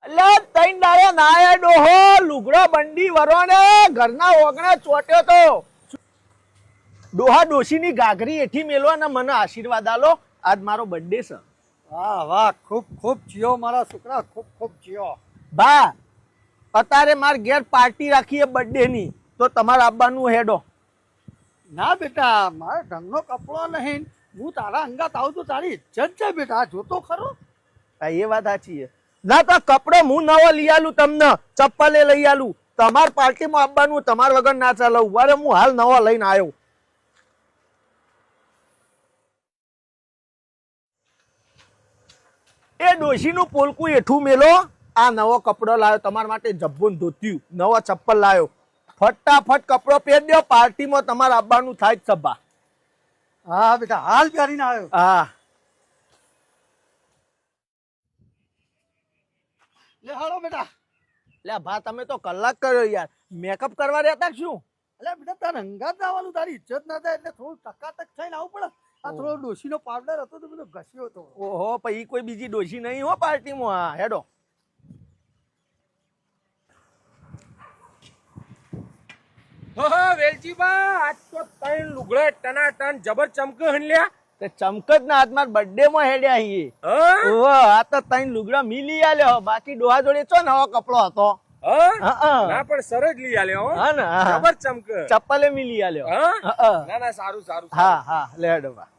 એટલે તૈન દાડે નાયા ડોહો લુગડો બંડી વરોને ઘરના ઓગણે ચોટ્યો તો ડોહા ડોશીની ગાઘરી એઠી મેલો અને મને આશીર્વાદ આલો. આજ મારો બર્થડે છે. વાહ વાહ, ખૂબ ખૂબ જીઓ મારા છોકરા, ખૂબ ખૂબ જીઓ. બા અત્યારે માર ઘેર પાર્ટી રાખીએ બર્થડે ની, તો તમારે આવવાનું હેડો. ના બેટા, મારે ઢંગનો કપડો નહીં. હું તારા અંગાત આવું તો તારી ઇજ્જત છે બેટા, જોતો ખરો. હા, એ વાત સાચી છે. ના તો કપડો હું નવો લઈ આલું તમને, ચપ્પલે લઈ આલું. તમાર પાર્ટીમાં આવવાનું તમાર વગર ના ચાલે. ઉભા હું હાલ નવો લઈને આવ્યો. એ ડોશીનું પોલકું એઠું મેલો. આ નવો કપડો લાવ્યો તમારા માટે, જબ્બો ને ધોત્યું, નવો ચપ્પલ લાવ્યો. ફટાફટ કપડો પહેરી દો, પાર્ટીમાં તમારે આવવાનું થાય જ સભા. હા બેટા, હાલ પહેરીને આવ્યો. હા લે હાલો બેટા. લે ભા, તમે તો કલાક કર્યો યાર. મેકઅપ કરવા રહેતા શું? અલે બેટા, તારે અંગાત આવવાનું, તારી ઇજ્જત ના થાય એટલે થોડું ટકાટક થઈને આવવું પડે. આ થોડો ડોશીનો પાવડર હતો તો બધો ઘસ્યો હતો. ઓહો, પછી કોઈ બીજી ડોશી નહીં હો પાર્ટીમાં. હા હેડો. વેલજીબા, આજ તો ત્રણ લુગડા ટનાટન જબર ચમક હણલ્યા. તે ચમકત ના હાથમાં બર્થડે માં હેડ્યા છીએ. ઓહો, આ તો ત્રણ લુગડા મિલી આલ્યો. બાકી ડોહા જોડે ચો નવો કપડો હતો. ના પણ સરસ લઈ આલ્યો હો. હા ને, જબર ચમક. ચપ્પલે મિલી આલ્યો. ના ના, સારું સારું. હા હા, લે હેડો બા.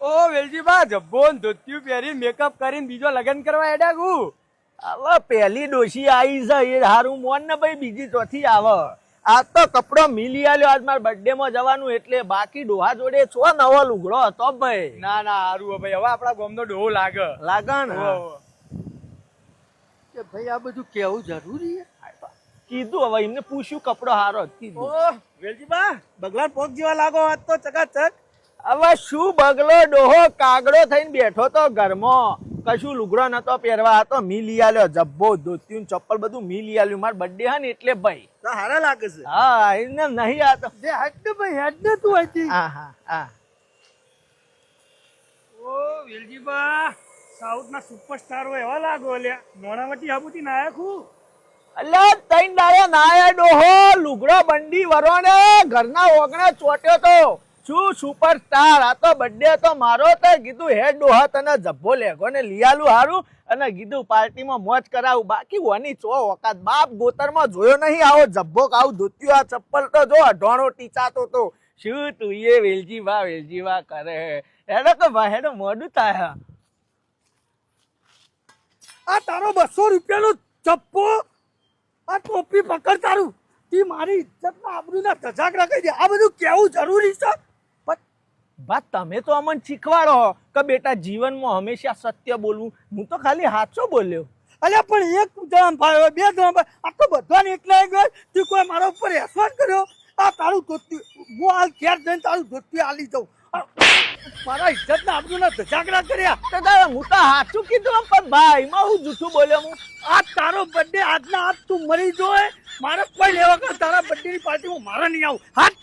ઓ વેલજીબા, જબ્બો ને ધોતિયું પહેરી મેકઅપ કરીને બીજો લગન કરવા હેડ્યા ગુ. હવે પેલી ડોશી આવી છે એ હારું મોન ને ભાઈ, બીજી ચોથી આવે. આ તો કપડો મિલી આલ્યો. આજ મારા બર્થડે માં જવાનું એટલે. બાકી ડોહા જોડે છો નવો લુગડો હતો ભાઈ. ના ના, હારું ભાઈ. હવે આપડા ગામનો ડોહો લાગે. લાગે ને? કે ભાઈ આ બધું કેવું જરૂરી છે? કીધું હવે એમને પૂછ્યું, કપડો હારો જ કીધું. ઓ વેલજીબા, બગલા પોક જેવા લાગો આજ તો ચકાચક. હવે શું બગલો ડોહો કાગડો થઈને બેઠો તો ઘરમાં. કશું લુગડો નતો પહેરવા, હતો મિલી આલ્યો. જબ્બો ધોતિયું ચપ્પલ બધું મિલી આલ્યું. મારો બર્થડે હા ને એટલે ભાઈ. તો હારા લાગે છે. હા, એને નહીં આ તો. જે હેડ ને ભાઈ, હેડ ને તું અહીંથી. હા હા હા. ઓ વેલજીબા, સાઉથ ના સુપરસ્ટાર હોય એવા લાગો લ્યા. મોણાવટી આબુથી નાયકું. અલ્યા તૈન દાડે નાયા ડોહો લુગડો બંડી વરોને ઘરના ઓગણે ચોટ્યો તો. શું સુપરસ્ટાર! આ તો બર્થડે તો મારો તો. કીધું હે ડોહા તને જબ્બો લેગો ને લઈ આલું હારું, અને કીધું પાર્ટીમાં મોજ કરાવું. બાકી વાની ચો વખત બાપ ગોતરમાં જોયો નહીં આવો જબ્બો આવું ધોત્યું. આ ચપ્પલ તો જો અઢોણો ટીચાતો તો. શું તું એ વેલજીવા કરે. હેડો તો ભાઈ, હેડો, મોડું થાય. આ તારો 200 રૂપિયાનો ચપ્પો, આ ટોપી પકડ તારું. તી મારી ઇજ્જત ના આબરૂ ના ધજાગરા કહી દે. આ બધું કેવું જરૂરી છે? બા તમે તો અમને શીખવાડો કે બેટા જીવનમાં હંમેશા સત્ય બોલવું. હું તો ખાલી સાચો બોલ્યો. અલ્યા પણ એક જણ ભાઈ, બે જણ ભાઈ, આ તો બધાને એકલા એક ગયો. તું કોઈ મારા ઉપર એહસાન કર્યો? આ તારું ધોતી હું હાલ ઘેર જઈને તારું ધોતી આલી દઉં. મારા ઇજ્જત ના આબરૂ ના ધજાગરા કર્યા. તો તારે હું તો સાચું કીધું પણ ભાઈ, એમાં હું જૂઠું બોલ્યો હું. આ તારો બર્થડે આજના આજ તું મરી જોય. મારે કોઈ લેવા કર તારા બર્થડે ની પાર્ટીમાં મારે નહીં આવું. હાથ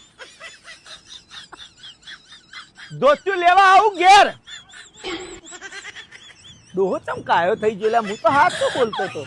ધોત્યું લેવા આવું ઘેર. ડોહો ચમકાયો થઈ ગયો. હું તો સાચું બોલતો હતો.